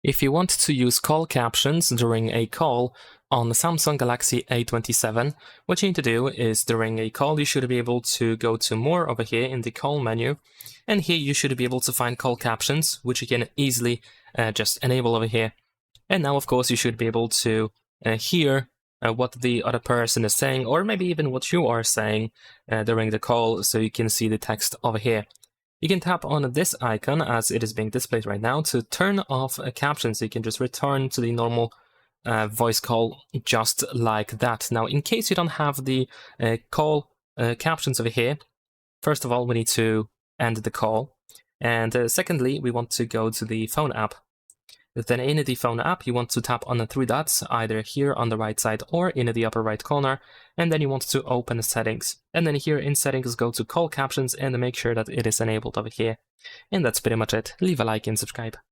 If you want to use call captions during a call on the Samsung Galaxy A27, what you need to do is during a call you should be able to go to More over here in the call menu, and here you should be able to find call captions, which you can easily just enable over here. And now of course you should be able to hear what the other person is saying, or maybe even what you are saying during the call, so you can see the text over here. You can tap on this icon as it is being displayed right now to turn off captions. So you can just return to the normal voice call just like that. Now, in case you don't have the call captions over here, first of all, we need to end the call. And secondly, we want to go to the phone app. Then in the phone app, you want to tap on the three dots, either here on the right side or in the upper right corner, and then you want to open settings. And then here in settings, go to call captions and make sure that it is enabled over here. And that's pretty much it. Leave a like and subscribe.